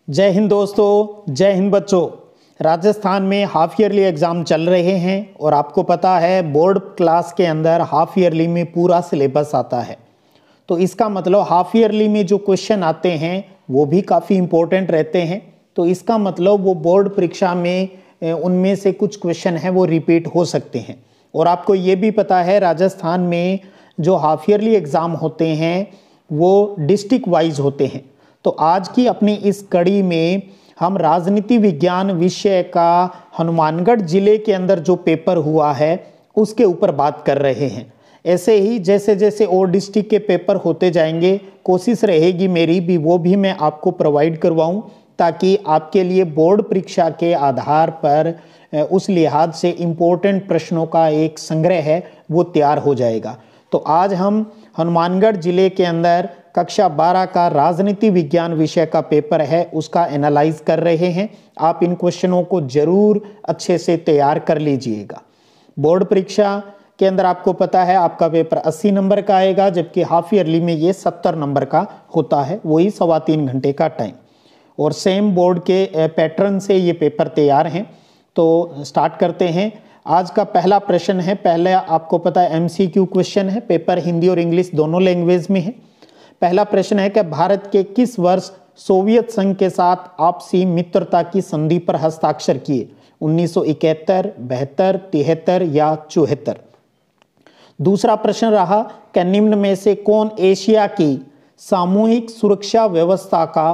जय हिंद दोस्तों, जय हिंद बच्चों। राजस्थान में हाफ ईयरली एग्ज़ाम चल रहे हैं और आपको पता है बोर्ड क्लास के अंदर हाफ ईयरली में पूरा सिलेबस आता है। तो इसका मतलब हाफ ईयरली में जो क्वेश्चन आते हैं वो भी काफ़ी इम्पोर्टेंट रहते हैं। तो इसका मतलब वो बोर्ड परीक्षा में उनमें से कुछ क्वेश्चन हैं वो रिपीट हो सकते हैं। और आपको ये भी पता है राजस्थान में जो हाफ ईयरली एग्ज़ाम होते हैं वो डिस्ट्रिक्ट वाइज होते हैं। तो आज की अपनी इस कड़ी में हम राजनीति विज्ञान विषय का हनुमानगढ़ जिले के अंदर जो पेपर हुआ है उसके ऊपर बात कर रहे हैं। ऐसे ही जैसे जैसे और डिस्ट्रिक्ट के पेपर होते जाएंगे कोशिश रहेगी मेरी भी वो भी मैं आपको प्रोवाइड करवाऊं, ताकि आपके लिए बोर्ड परीक्षा के आधार पर उस लिहाज से इम्पोर्टेंट प्रश्नों का एक संग्रह है वो तैयार हो जाएगा। तो आज हम हनुमानगढ़ जिले के अंदर कक्षा 12 का राजनीति विज्ञान विषय का पेपर है उसका एनालाइज कर रहे हैं। आप इन क्वेश्चनों को जरूर अच्छे से तैयार कर लीजिएगा। बोर्ड परीक्षा के अंदर आपको पता है आपका पेपर 80 नंबर का आएगा, जबकि हाफ ईयरली में ये 70 नंबर का होता है, वही 3.25 घंटे का टाइम। और सेम बोर्ड के पैटर्न से ये पेपर तैयार हैं। तो स्टार्ट करते हैं। आज का पहला प्रश्न है, पहले आपको पता है MCQ क्वेश्चन है, पेपर हिंदी और इंग्लिश दोनों लैंग्वेज में है। पहला प्रश्न है कि भारत के किस वर्ष सोवियत संघ के साथ आपसी मित्रता की संधि पर हस्ताक्षर किए? 1971, 72, 73 या 74? दूसरा प्रश्न रहा कि निम्न में से कौन एशिया की सामूहिक सुरक्षा व्यवस्था का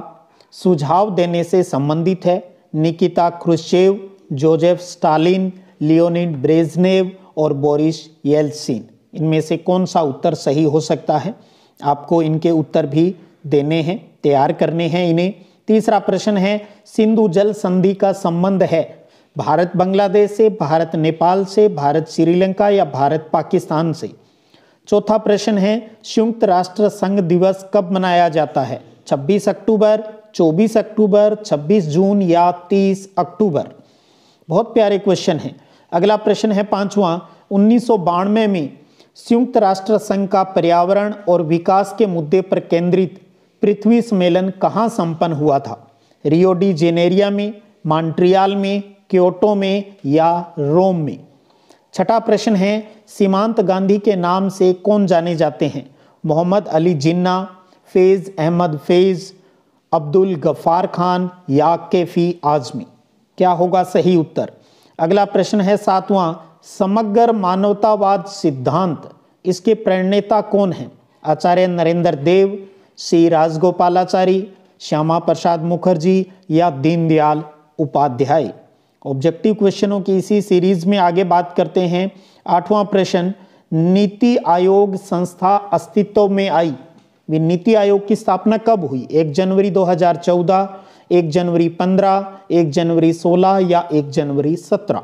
सुझाव देने से संबंधित है? Nikita Khrushchev, Joseph Stalin, Leonid Brezhnev और बोरिस येल्सिन। इनमें से कौन सा उत्तर सही हो सकता है? आपको इनके उत्तर भी देने हैं, तैयार करने हैं इन्हें। तीसरा प्रश्न है सिंधु जल संधि का संबंध है भारत बांग्लादेश से, भारत नेपाल से, भारत श्रीलंका या भारत पाकिस्तान से? चौथा प्रश्न है संयुक्त राष्ट्र संघ दिवस कब मनाया जाता है? 26 अक्टूबर, 24 अक्टूबर, 26 जून या 30 अक्टूबर? बहुत प्यारे क्वेश्चन है। अगला प्रश्न है पांचवा, 1992 में संयुक्त राष्ट्र संघ का पर्यावरण और विकास के मुद्दे पर केंद्रित पृथ्वी सम्मेलन कहाँ संपन्न हुआ था? रियो डी जेनेरिया में, मॉन्ट्रियल में, क्योटो में या रोम में? छठा प्रश्न है सीमांत गांधी के नाम से कौन जाने जाते हैं? मोहम्मद अली जिन्ना, फैज अहमद फैज, अब्दुल गफ्फार खान या कैफी आजमी? क्या होगा सही उत्तर? अगला प्रश्न है सातवां, समग्र मानवतावाद सिद्धांत इसके प्रणेता कौन हैं? आचार्य नरेंद्र देव, श्री राजगोपालाचारी, श्यामा प्रसाद मुखर्जी या दीनदयाल उपाध्याय? ऑब्जेक्टिव क्वेश्चनों की इसी सीरीज में आगे बात करते हैं। आठवां प्रश्न, नीति आयोग संस्था अस्तित्व में आई? नीति आयोग की स्थापना कब हुई? 1 जनवरी 2014, 1 जनवरी 15, 1 जनवरी 16 या 1 जनवरी 17?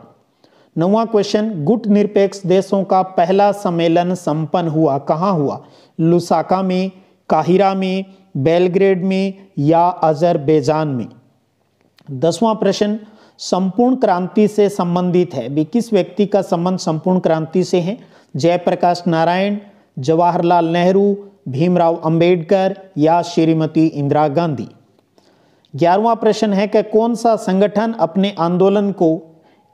नौवां क्वेश्चन, गुट निरपेक्ष देशों का पहला सम्मेलन संपन्न हुआ कहाँ हुआ? लुसाका में, काहिरा में, बेलग्रेड में या अजरबैजान में? 10वां प्रश्न, संपूर्ण क्रांति से संबंधित है भी किस व्यक्ति का संबंध संपूर्ण क्रांति से है? जयप्रकाश नारायण, जवाहरलाल नेहरू, भीमराव अंबेडकर या श्रीमती इंदिरा गांधी? 11वां प्रश्न है कि कौन सा संगठन अपने आंदोलन को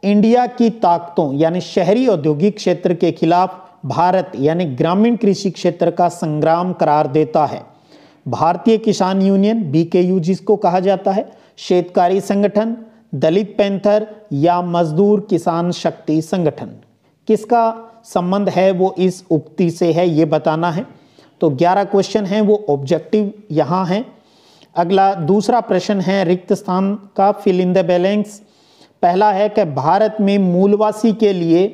इंडिया की ताकतों यानी शहरी औद्योगिक क्षेत्र के खिलाफ भारत यानी ग्रामीण कृषि क्षेत्र का संग्राम करार देता है? भारतीय किसान यूनियन BKU जिसको कहा जाता है, शेतकारी संगठन, दलित पैंथर या मजदूर किसान शक्ति संगठन? किसका संबंध है वो इस उक्ति से है ये बताना है। तो 11 क्वेश्चन हैं वो ऑब्जेक्टिव यहाँ हैं। अगला दूसरा प्रश्न है रिक्त स्थान का फिल इन द बैलेंस। पहला है कि भारत में मूलवासी के लिए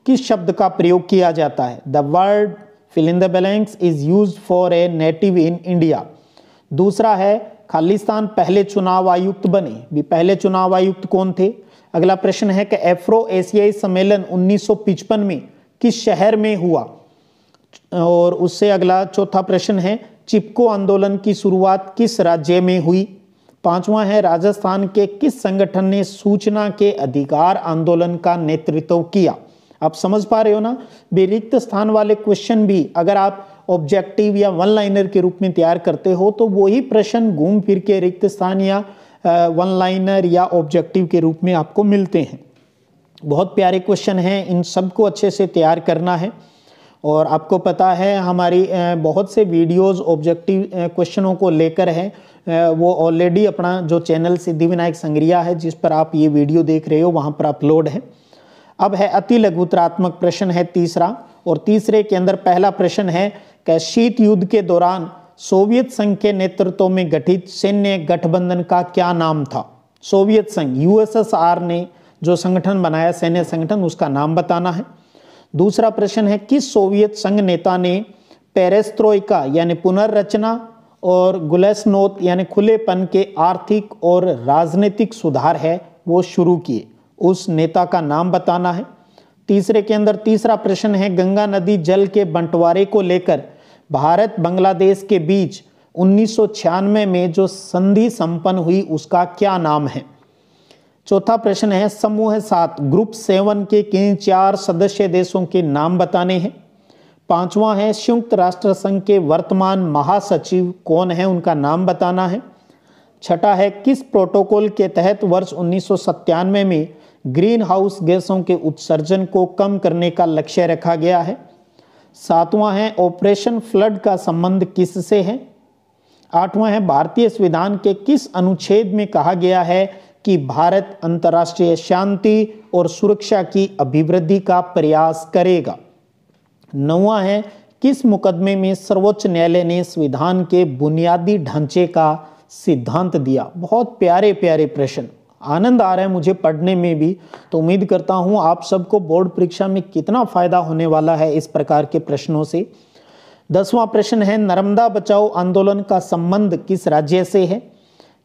किस शब्द का प्रयोग किया जाता है? The word fill in the balance is used for a native in India. दूसरा है खालिस्तान पहले चुनाव आयुक्त बने भी पहले चुनाव आयुक्त कौन थे? अगला प्रश्न है कि एफ्रो एशियाई सम्मेलन 1955 में किस शहर में हुआ? और उससे अगला चौथा प्रश्न है चिपको आंदोलन की शुरुआत किस राज्य में हुई? पांचवा है राजस्थान के किस संगठन ने सूचना के अधिकार आंदोलन का नेतृत्व किया? आप समझ पा रहे हो ना, रिक्त स्थान वाले क्वेश्चन भी अगर आप ऑब्जेक्टिव या वन लाइनर के रूप में तैयार करते हो तो वही प्रश्न घूम फिर के रिक्त स्थान या वन लाइनर या ऑब्जेक्टिव के रूप में आपको मिलते हैं। बहुत प्यारे क्वेश्चन हैं, इन सबको अच्छे से तैयार करना है। और आपको पता है हमारी बहुत से वीडियोस ऑब्जेक्टिव क्वेश्चनों को लेकर है, वो ऑलरेडी अपना जो चैनल सिद्धिविनायक संग्रिया है जिस पर आप ये वीडियो देख रहे हो वहाँ पर अपलोड है। अब है अति लघुतरात्मक प्रश्न है तीसरा, और तीसरे के अंदर पहला प्रश्न है कि शीत युद्ध के दौरान सोवियत संघ के नेतृत्व में गठित सैन्य गठबंधन का क्या नाम था। सोवियत संघ, यूएसएसआर ने जो संगठन बनाया सैन्य संगठन, उसका नाम बताना है। दूसरा प्रश्न है किस सोवियत संघ नेता ने पेरेस्ट्रोइका यानी पुनर्रचना और गुलेस्नोत यानी खुलेपन के आर्थिक और राजनीतिक सुधार है वो शुरू किए, उस नेता का नाम बताना है। तीसरे के अंदर तीसरा प्रश्न है गंगा नदी जल के बंटवारे को लेकर भारत बांग्लादेश के बीच 1996 में जो संधि संपन्न हुई उसका क्या नाम है। चौथा प्रश्न है समूह 7 ग्रुप 7 के किन 4 सदस्य देशों के नाम बताने हैं। पांचवा है संयुक्त राष्ट्र संघ के वर्तमान महासचिव कौन है, उनका नाम बताना है। छठा है किस प्रोटोकॉल के तहत वर्ष 1997 में ग्रीन हाउस गैसों के उत्सर्जन को कम करने का लक्ष्य रखा गया है। सातवां है ऑपरेशन फ्लड का संबंध किससे है। आठवां है भारतीय संविधान के किस अनुच्छेद में कहा गया है कि भारत अंतर्राष्ट्रीय शांति और सुरक्षा की अभिवृद्धि का प्रयास करेगा। नौवां है किस मुकदमे में सर्वोच्च न्यायालय ने संविधान के बुनियादी ढांचे का सिद्धांत दिया। बहुत प्यारे प्यारे प्रश्न, आनंद आ रहा है मुझे पढ़ने में भी, तो उम्मीद करता हूं आप सबको बोर्ड परीक्षा में कितना फायदा होने वाला है इस प्रकार के प्रश्नों से। 10वां प्रश्न है नर्मदा बचाओ आंदोलन का संबंध किस राज्य से है।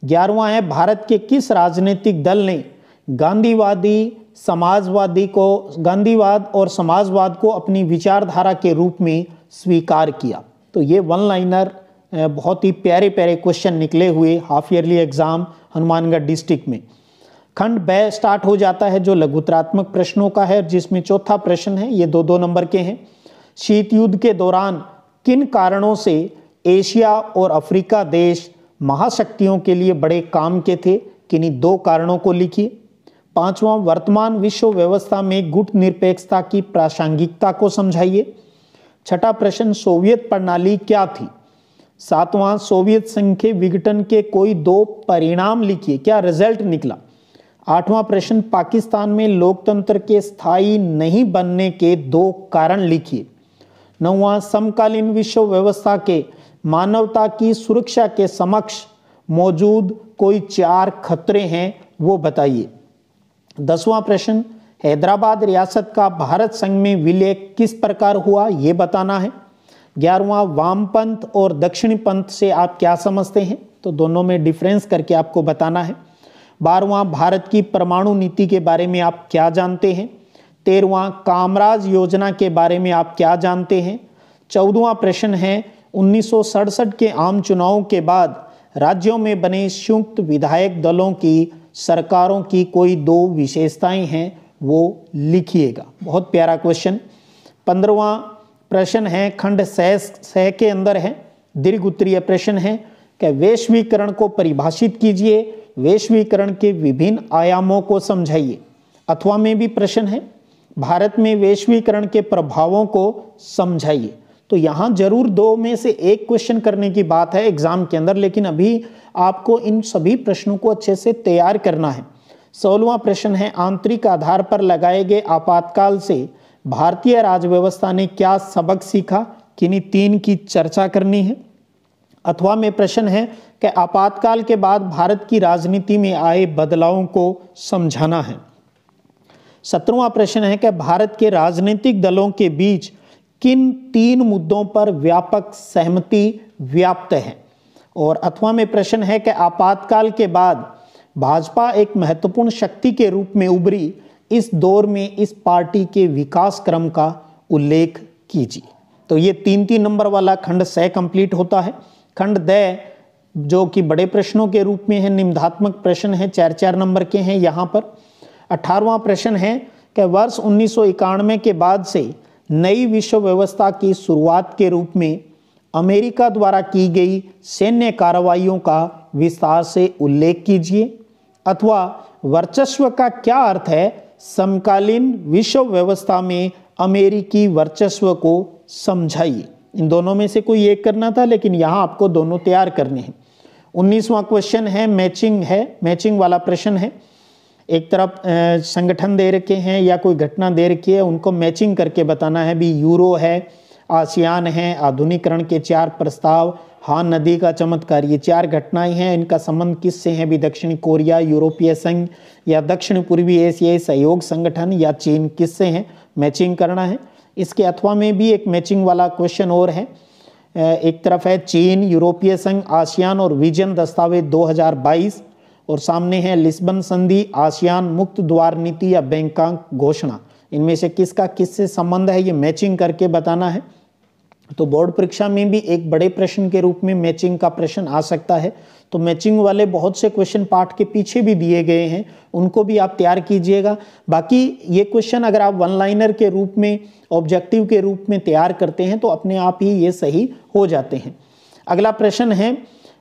11वां है भारत के किस राजनीतिक दल ने गांधीवाद और समाजवाद को अपनी विचारधारा के रूप में स्वीकार किया। तो ये वन लाइनर बहुत ही प्यारे प्यारे क्वेश्चन निकले हुए half yearly exam Hanumangarh district में। खंड ब स्टार्ट हो जाता है जो लघुतरात्मक प्रश्नों का है, जिसमें चौथा प्रश्न है, ये 2-2 नंबर के हैं। शीत युद्ध के दौरान किन कारणों से एशिया और अफ्रीका देश महाशक्तियों के लिए बड़े काम के थे, किन्हीं 2 कारणों को लिखिए। 5वां वर्तमान विश्व व्यवस्था में गुट निरपेक्षता की प्रासंगिकता को समझाइए। 6ठा प्रश्न सोवियत प्रणाली क्या थी। 7वां सोवियत संघ के विघटन के कोई 2 परिणाम लिखिए, क्या रिजल्ट निकला। 8वां प्रश्न पाकिस्तान में लोकतंत्र के स्थायी नहीं बनने के 2 कारण लिखिए। 9वां समकालीन विश्व व्यवस्था के मानवता की सुरक्षा के समक्ष मौजूद कोई 4 खतरे हैं वो बताइए। 10वां प्रश्न हैदराबाद रियासत का भारत संघ में विलय किस प्रकार हुआ ये बताना है। 11वां वामपंथ और दक्षिणी पंथ से आप क्या समझते हैं, तो दोनों में डिफरेंस करके आपको बताना है। 12वां भारत की परमाणु नीति के बारे में आप क्या जानते हैं। 13वां कामराज योजना के बारे में आप क्या जानते हैं। 14वां प्रश्न है 1967 के आम चुनावों के बाद राज्यों में बने संयुक्त विधायक दलों की सरकारों की कोई 2 विशेषताएं हैं वो लिखिएगा। बहुत प्यारा क्वेश्चन। 15वां प्रश्न है खंड 6 के अंदर है, दीर्घ उत्तरीय प्रश्न है कि वैश्वीकरण को परिभाषित कीजिए, वैश्वीकरण के विभिन्न आयामों को समझाइए। अथवा में भी प्रश्न है भारत में वैश्वीकरण के प्रभावों को समझाइए। तो यहाँ जरूर 2 में से 1 क्वेश्चन करने की बात है एग्जाम के अंदर, लेकिन अभी आपको इन सभी प्रश्नों को अच्छे से तैयार करना है। 16वां प्रश्न है आंतरिक आधार पर लगाए गए आपातकाल से भारतीय राज्य व्यवस्था ने क्या सबक सीखा, किन्हीं 3 की चर्चा करनी है। अथवा में प्रश्न है कि आपातकाल के बाद भारत की राजनीति में आए बदलावों को समझाना है। 17वां प्रश्न है कि भारत के राजनीतिक दलों के बीच किन 3 मुद्दों पर व्यापक सहमति व्याप्त है। और अथवा में प्रश्न है कि आपातकाल के बाद भाजपा एक महत्वपूर्ण शक्ति के रूप में उभरी, इस दौर में इस पार्टी के विकास क्रम का उल्लेख कीजिए। तो ये 3-3 नंबर वाला खंड 6 कंप्लीट होता है। खंड द जो कि बड़े प्रश्नों के रूप में है, निबंधात्मक प्रश्न है, 4-4 नंबर के हैं यहाँ पर। 18वां प्रश्न है कि वर्ष 1991 के बाद से नई विश्व व्यवस्था की शुरुआत के रूप में अमेरिका द्वारा की गई सैन्य कार्रवाइयों का विस्तार से उल्लेख कीजिए। अथवा वर्चस्व का क्या अर्थ है, समकालीन विश्व व्यवस्था में अमेरिकी वर्चस्व को समझाइए। इन दोनों में से कोई एक करना था, लेकिन यहाँ आपको दोनों तैयार करने हैं। 19वां क्वेश्चन है मैचिंग वाला प्रश्न है। एक तरफ संगठन दे रखे हैं या कोई घटना दे रखी है, उनको मैचिंग करके बताना है। भी यूरो है, आसियान है, आधुनिकीकरण के 4 प्रस्ताव, हान नदी का चमत्कार, ये 4 घटनाएं हैं। इनका संबंध किससे है? भी दक्षिणी कोरिया, यूरोपीय संघ या दक्षिण पूर्वी एशियाई सहयोग संगठन या चीन, किससे हैं? मैचिंग करना है। इसके अथवा में भी एक मैचिंग वाला क्वेश्चन और है। एक तरफ है चीन, यूरोपीय संघ, आसियान और विजन दस्तावेज 2022, और सामने है लिस्बन संधि, आसियान मुक्त द्वार नीति या बैंकॉक घोषणा। इनमें से किसका किससे संबंध है, ये मैचिंग करके बताना है। तो बोर्ड परीक्षा में भी एक बड़े प्रश्न के रूप में मैचिंग का प्रश्न आ सकता है। तो मैचिंग वाले बहुत से क्वेश्चन पार्ट के पीछे भी दिए गए हैं, उनको भी आप तैयार कीजिएगा। बाकी ये क्वेश्चन अगर आप वन लाइनर के रूप में, ऑब्जेक्टिव के रूप में तैयार करते हैं तो अपने आप ही ये सही हो जाते हैं। अगला प्रश्न है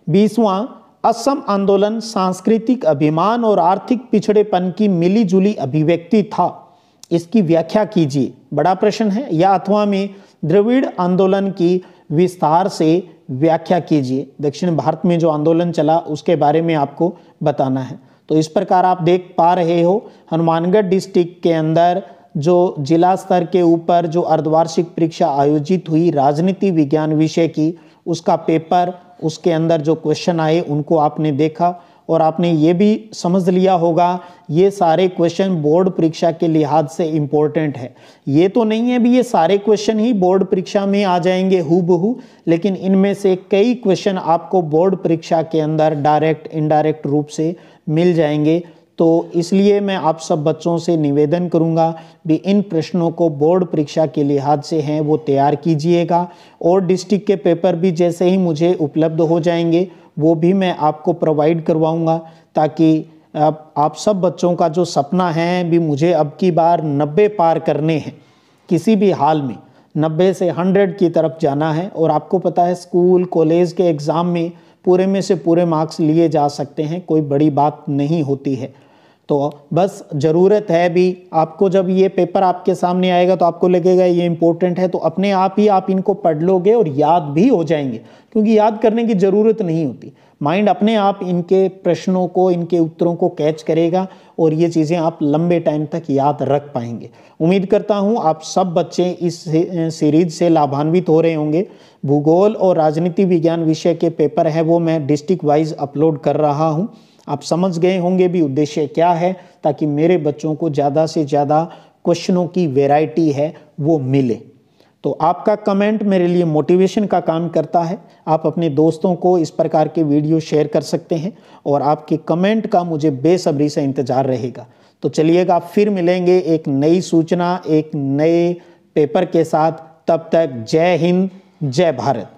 20वां, असम आंदोलन सांस्कृतिक अभिमान और आर्थिक पिछड़ेपन की मिलीजुली अभिव्यक्ति था, इसकी व्याख्या कीजिए। बड़ा प्रश्न है। या अथवा में द्रविड़ आंदोलन की विस्तार से व्याख्या कीजिए। दक्षिण भारत में जो आंदोलन चला उसके बारे में आपको बताना है। तो इस प्रकार आप देख पा रहे हो, हनुमानगढ़ डिस्ट्रिक्ट के अंदर जो जिला स्तर के ऊपर जो अर्धवार्षिक परीक्षा आयोजित हुई राजनीति विज्ञान विषय की, उसका पेपर, उसके अंदर जो क्वेश्चन आए उनको आपने देखा और आपने ये भी समझ लिया होगा ये सारे क्वेश्चन बोर्ड परीक्षा के लिहाज से इम्पोर्टेंट है। ये तो नहीं है भी ये सारे क्वेश्चन ही बोर्ड परीक्षा में आ जाएंगे हूबहू, लेकिन इनमें से कई क्वेश्चन आपको बोर्ड परीक्षा के अंदर डायरेक्ट इनडायरेक्ट रूप से मिल जाएंगे। तो इसलिए मैं आप सब बच्चों से निवेदन करूंगा भी इन प्रश्नों को बोर्ड परीक्षा के लिहाज से हैं वो तैयार कीजिएगा। और डिस्ट्रिक्ट के पेपर भी जैसे ही मुझे उपलब्ध हो जाएंगे वो भी मैं आपको प्रोवाइड करवाऊंगा, ताकि आप सब बच्चों का जो सपना है भी मुझे अब की बार 90 पार करने हैं, किसी भी हाल में 90 से 100 की तरफ जाना है। और आपको पता है स्कूल कॉलेज के एग्ज़ाम में पूरे में से पूरे मार्क्स लिए जा सकते हैं, कोई बड़ी बात नहीं होती है। तो बस ज़रूरत है भी आपको, जब ये पेपर आपके सामने आएगा तो आपको लगेगा ये इम्पोर्टेंट है, तो अपने आप ही आप इनको पढ़ लोगे और याद भी हो जाएंगे, क्योंकि याद करने की ज़रूरत नहीं होती। माइंड अपने आप इनके प्रश्नों को, इनके उत्तरों को कैच करेगा और ये चीज़ें आप लंबे टाइम तक याद रख पाएंगे। उम्मीद करता हूँ आप सब बच्चे इस सीरीज से लाभान्वित हो रहे होंगे। भूगोल और राजनीति विज्ञान विषय के पेपर है वो मैं डिस्ट्रिक्ट वाइज अपलोड कर रहा हूँ। आप समझ गए होंगे भी उद्देश्य क्या है, ताकि मेरे बच्चों को ज़्यादा से ज़्यादा क्वेश्चनों की वैरायटी है वो मिले। तो आपका कमेंट मेरे लिए मोटिवेशन का काम करता है। आप अपने दोस्तों को इस प्रकार के वीडियो शेयर कर सकते हैं और आपके कमेंट का मुझे बेसब्री से इंतज़ार रहेगा। तो चलिएगा, फिर मिलेंगे एक नई सूचना, एक नए पेपर के साथ। तब तक जय हिंद, जय भारत।